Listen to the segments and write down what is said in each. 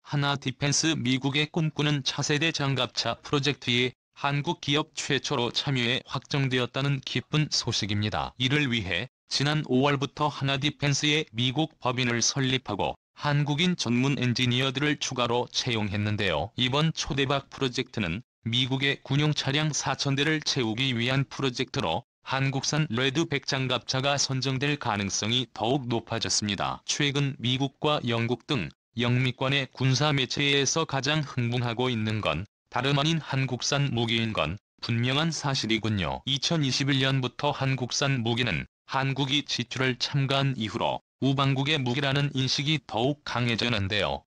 하나 디펜스 미국의 꿈꾸는 차세대 장갑차 프로젝트에 한국 기업 최초로 참여해 확정되었다는 기쁜 소식입니다. 이를 위해 지난 5월부터 하나 디펜스의 미국 법인을 설립하고 한국인 전문 엔지니어들을 추가로 채용했는데요. 이번 초대박 프로젝트는 미국의 군용 차량 4,000대를 채우기 위한 프로젝트로 한국산 레드백 장갑차가 선정될 가능성이 더욱 높아졌습니다. 최근 미국과 영국 등 영미권의 군사 매체에서 가장 흥분하고 있는 건 다름 아닌 한국산 무기인 건 분명한 사실이군요. 2021년부터 한국산 무기는 한국이 지출을 참가한 이후로 우방국의 무기라는 인식이 더욱 강해졌는데요.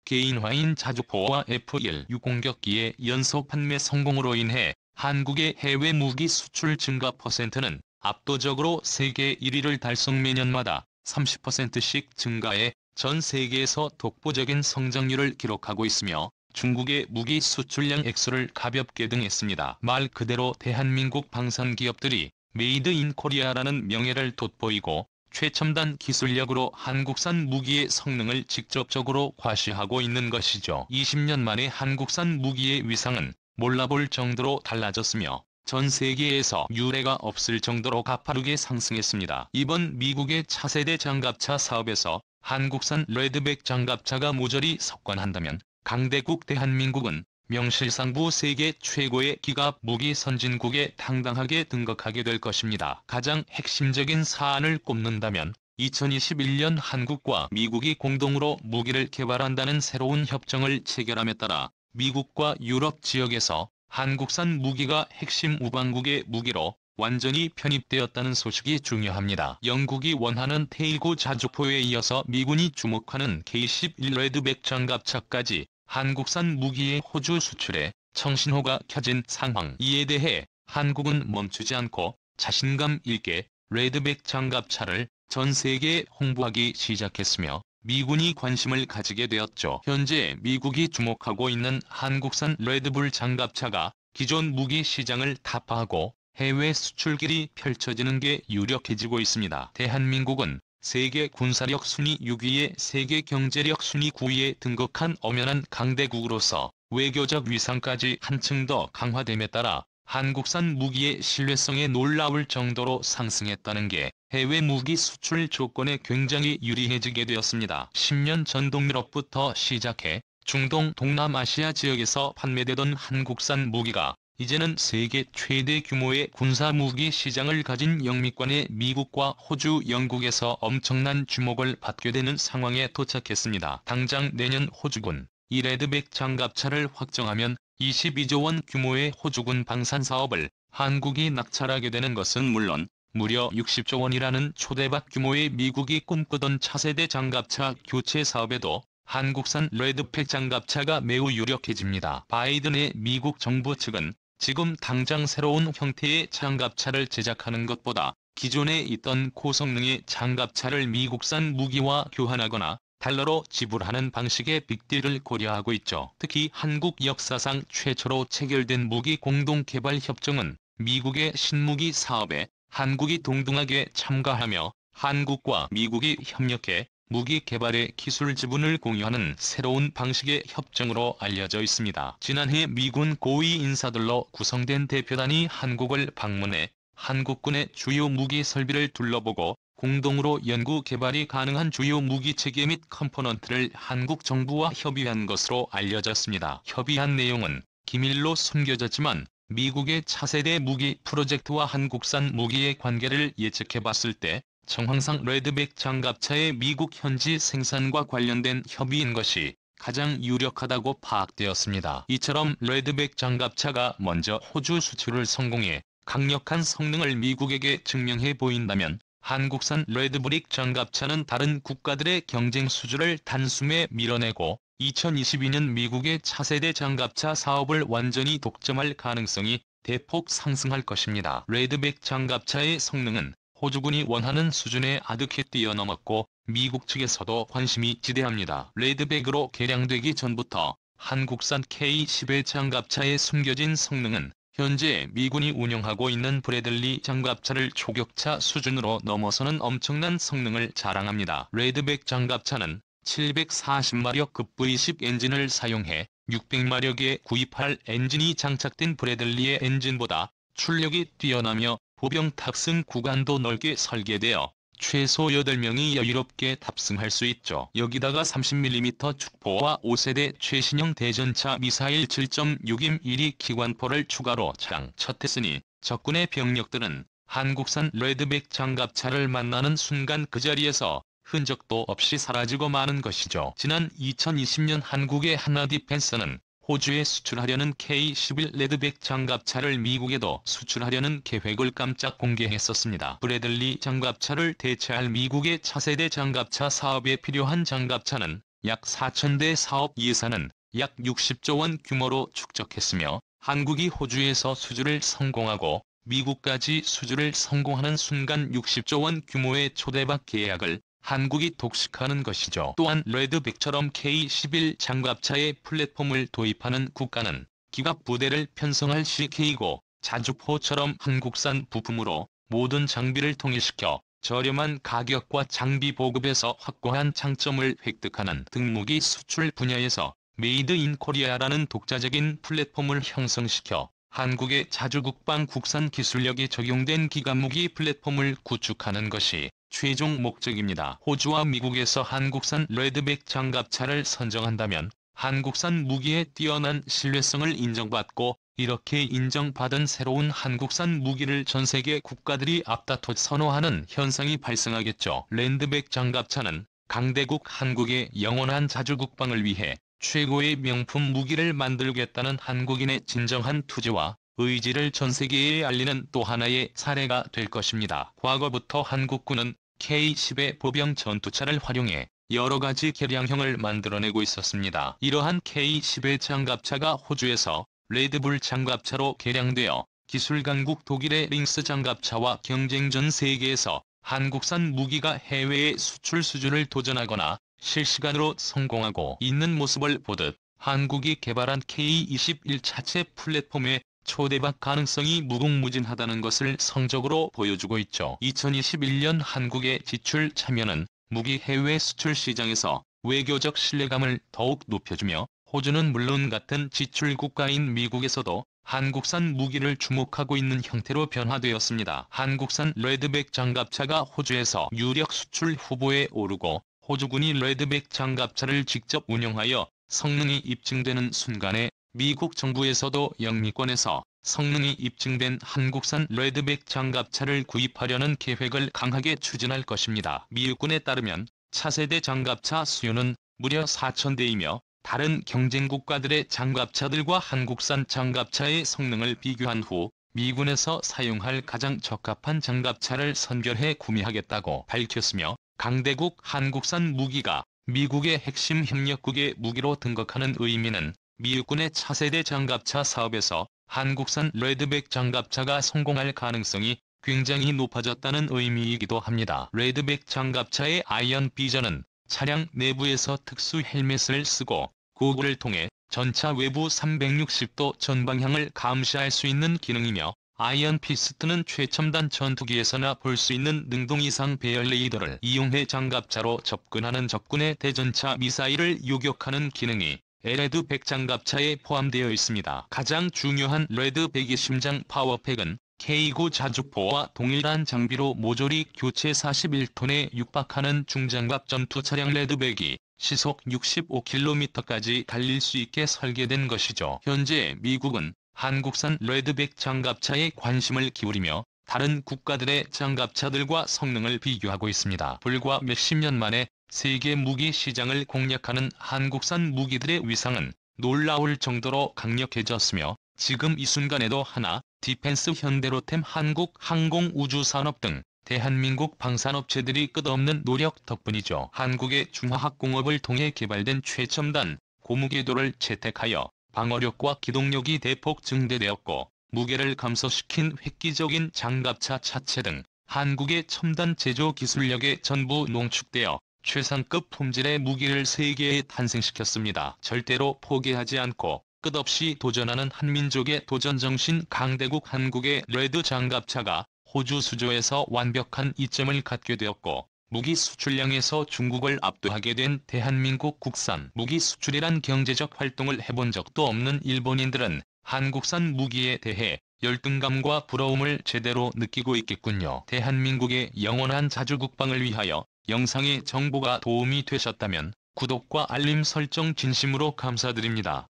개인화인 자주포와 F-16 공격기의 연속 판매 성공으로 인해 한국의 해외 무기 수출 증가 퍼센트는 압도적으로 세계 1위를 달성, 매년마다 30%씩 증가해 전 세계에서 독보적인 성장률을 기록하고 있으며 중국의 무기 수출량 액수를 가볍게 등했습니다. 말 그대로 대한민국 방산 기업들이 메이드 인 코리아라는 명예를 돋보이고 최첨단 기술력으로 한국산 무기의 성능을 직접적으로 과시하고 있는 것이죠. 20년 만에 한국산 무기의 위상은 몰라볼 정도로 달라졌으며 전 세계에서 유례가 없을 정도로 가파르게 상승했습니다. 이번 미국의 차세대 장갑차 사업에서 한국산 레드백 장갑차가 모조리 석관한다면 강대국 대한민국은 명실상부 세계 최고의 기갑 무기 선진국에 당당하게 등극하게 될 것입니다. 가장 핵심적인 사안을 꼽는다면 2021년 한국과 미국이 공동으로 무기를 개발한다는 새로운 협정을 체결함에 따라 미국과 유럽 지역에서 한국산 무기가 핵심 우방국의 무기로 완전히 편입되었다는 소식이 중요합니다. 영국이 원하는 테일고 자주포에 이어서 미군이 주목하는 K-11 레드백 장갑차까지 한국산 무기의 호주 수출에 청신호가 켜진 상황. 이에 대해 한국은 멈추지 않고 자신감 있게 레드백 장갑차를 전 세계에 홍보하기 시작했으며 미군이 관심을 가지게 되었죠. 현재 미국이 주목하고 있는 한국산 레드불 장갑차가 기존 무기 시장을 타파하고 해외 수출길이 펼쳐지는 게 유력해지고 있습니다. 대한민국은 세계 군사력 순위 6위에 세계 경제력 순위 9위에 등극한 엄연한 강대국으로서 외교적 위상까지 한층 더 강화됨에 따라 한국산 무기의 신뢰성에 놀라울 정도로 상승했다는 게 해외 무기 수출 조건에 굉장히 유리해지게 되었습니다. 10년 전 동유럽부터 시작해 중동 동남아시아 지역에서 판매되던 한국산 무기가 이제는 세계 최대 규모의 군사무기 시장을 가진 영미권의 미국과 호주, 영국에서 엄청난 주목을 받게 되는 상황에 도착했습니다. 당장 내년 호주군 이 레드백 장갑차를 확정하면 22조 원 규모의 호주군 방산 사업을 한국이 낙찰하게 되는 것은 물론 무려 60조 원이라는 초대박 규모의 미국이 꿈꾸던 차세대 장갑차 교체 사업에도 한국산 레드백 장갑차가 매우 유력해집니다. 바이든의 미국 정부 측은 지금 당장 새로운 형태의 장갑차를 제작하는 것보다 기존에 있던 고성능의 장갑차를 미국산 무기와 교환하거나 달러로 지불하는 방식의 빅딜을 고려하고 있죠. 특히 한국 역사상 최초로 체결된 무기 공동개발 협정은 미국의 신무기 사업에 한국이 동등하게 참가하며 한국과 미국이 협력해 무기 개발의 기술 지분을 공유하는 새로운 방식의 협정으로 알려져 있습니다. 지난해 미군 고위 인사들로 구성된 대표단이 한국을 방문해 한국군의 주요 무기 설비를 둘러보고 공동으로 연구 개발이 가능한 주요 무기 체계 및 컴포넌트를 한국 정부와 협의한 것으로 알려졌습니다. 협의한 내용은 기밀로 숨겨졌지만 미국의 차세대 무기 프로젝트와 한국산 무기의 관계를 예측해봤을 때 정황상 레드백 장갑차의 미국 현지 생산과 관련된 협의인 것이 가장 유력하다고 파악되었습니다. 이처럼 레드백 장갑차가 먼저 호주 수출을 성공해 강력한 성능을 미국에게 증명해 보인다면 한국산 레드브릭 장갑차는 다른 국가들의 경쟁 수주를 단숨에 밀어내고 2022년 미국의 차세대 장갑차 사업을 완전히 독점할 가능성이 대폭 상승할 것입니다. 레드백 장갑차의 성능은 호주군이 원하는 수준에 아득히 뛰어넘었고 미국 측에서도 관심이 지대합니다. 레드백으로 개량되기 전부터 한국산 K-11 장갑차의 숨겨진 성능은 현재 미군이 운영하고 있는 브래들리 장갑차를 초격차 수준으로 넘어서는 엄청난 성능을 자랑합니다. 레드백 장갑차는 740마력 급 V10 엔진을 사용해 600마력의 928 엔진이 장착된 브래들리의 엔진보다 출력이 뛰어나며 보병 탑승 구간도 넓게 설계되어 최소 8명이 여유롭게 탑승할 수 있죠. 여기다가 30mm 축포와 5세대 최신형 대전차 미사일 7.6임 1위 기관포를 추가로 장착했으니 적군의 병력들은 한국산 레드백 장갑차를 만나는 순간 그 자리에서 흔적도 없이 사라지고 마는 것이죠. 지난 2020년 한국의 하나디펜스는 호주에 수출하려는 K-11 레드백 장갑차를 미국에도 수출하려는 계획을 깜짝 공개했었습니다. 브래들리 장갑차를 대체할 미국의 차세대 장갑차 사업에 필요한 장갑차는 약 4,000대, 사업 예산은 약 60조 원 규모로 축적했으며 한국이 호주에서 수주를 성공하고 미국까지 수주를 성공하는 순간 60조 원 규모의 초대박 계약을 한국이 독식하는 것이죠. 또한 레드백처럼 K-11 장갑차의 플랫폼을 도입하는 국가는 기갑 부대를 편성할 CK고 자주포처럼 한국산 부품으로 모든 장비를 통일시켜 저렴한 가격과 장비 보급에서 확고한 장점을 획득하는 등 무기 수출 분야에서 메이드 인 코리아라는 독자적인 플랫폼을 형성시켜 한국의 자주국방 국산 기술력이 적용된 기갑무기 플랫폼을 구축하는 것이 최종 목적입니다. 호주와 미국에서 한국산 레드백 장갑차를 선정한다면 한국산 무기의 뛰어난 신뢰성을 인정받고 이렇게 인정받은 새로운 한국산 무기를 전세계 국가들이 앞다퉈 선호하는 현상이 발생하겠죠. 레드백 장갑차는 강대국 한국의 영원한 자주국방을 위해 최고의 명품 무기를 만들겠다는 한국인의 진정한 투지와 의지를 전세계에 알리는 또 하나의 사례가 될 것입니다. 과거부터 한국군은 K-10의 보병 전투차를 활용해 여러가지 개량형을 만들어내고 있었습니다. 이러한 K-10의 장갑차가 호주에서 레드불 장갑차로 개량되어 기술 강국 독일의 링스 장갑차와 경쟁전 세계에서 한국산 무기가 해외의 수출 수준을 도전하거나 실시간으로 성공하고 있는 모습을 보듯 한국이 개발한 K-21 차체 플랫폼의 초대박 가능성이 무궁무진하다는 것을 성적으로 보여주고 있죠. 2021년 한국의 지출 참여는 무기 해외 수출 시장에서 외교적 신뢰감을 더욱 높여주며 호주는 물론 같은 지출 국가인 미국에서도 한국산 무기를 주목하고 있는 형태로 변화되었습니다. 한국산 레드백 장갑차가 호주에서 유력 수출 후보에 오르고 호주군이 레드백 장갑차를 직접 운영하여 성능이 입증되는 순간에 미국 정부에서도 영미권에서 성능이 입증된 한국산 레드백 장갑차를 구입하려는 계획을 강하게 추진할 것입니다. 미 일군에 따르면 차세대 장갑차 수요는 무려 4,000대이며 다른 경쟁 국가들의 장갑차들과 한국산 장갑차의 성능을 비교한 후 미군에서 사용할 가장 적합한 장갑차를 선별해 구매하겠다고 밝혔으며 강대국 한국산 무기가 미국의 핵심 협력국의 무기로 등극하는 의미는 미 일군의 차세대 장갑차 사업에서 한국산 레드백 장갑차가 성공할 가능성이 굉장히 높아졌다는 의미이기도 합니다. 레드백 장갑차의 아이언 비전은 차량 내부에서 특수 헬멧을 쓰고 고글을 통해 전차 외부 360도 전방향을 감시할 수 있는 기능이며 아이언 피스트는 최첨단 전투기에서나 볼 수 있는 능동 이상 배열 레이더를 이용해 장갑차로 접근하는 적군의 대전차 미사일을 요격하는 기능이 레드100 장갑차에 포함되어 있습니다. 가장 중요한 레드100의 심장 파워팩은 K9 자주포와 동일한 장비로 모조리 교체 41톤에 육박하는 중장갑 전투 차량 레드100이 시속 65km까지 달릴 수 있게 설계된 것이죠. 현재 미국은 한국산 레드100 장갑차에 관심을 기울이며 다른 국가들의 장갑차들과 성능을 비교하고 있습니다. 불과 몇십 년 만에 세계 무기 시장을 공략하는 한국산 무기들의 위상은 놀라울 정도로 강력해졌으며 지금 이 순간에도 하나, 디펜스, 현대로템, 한국항공우주산업 등 대한민국 방산업체들이 끝없는 노력 덕분이죠. 한국의 중화학공업을 통해 개발된 최첨단 고무궤도를 채택하여 방어력과 기동력이 대폭 증대되었고 무게를 감소시킨 획기적인 장갑차 차체 등 한국의 첨단 제조 기술력에 전부 농축되어 최상급 품질의 무기를 세계에 탄생시켰습니다. 절대로 포기하지 않고 끝없이 도전하는 한민족의 도전정신 강대국 한국의 레드 장갑차가 호주 수조에서 완벽한 이점을 갖게 되었고 무기 수출량에서 중국을 압도하게 된 대한민국 국산 무기 수출이란 경제적 활동을 해본 적도 없는 일본인들은 한국산 무기에 대해 열등감과 부러움을 제대로 느끼고 있겠군요. 대한민국의 영원한 자주국방을 위하여 영상의 정보가 도움이 되셨다면 구독과 알림 설정 진심으로 감사드립니다.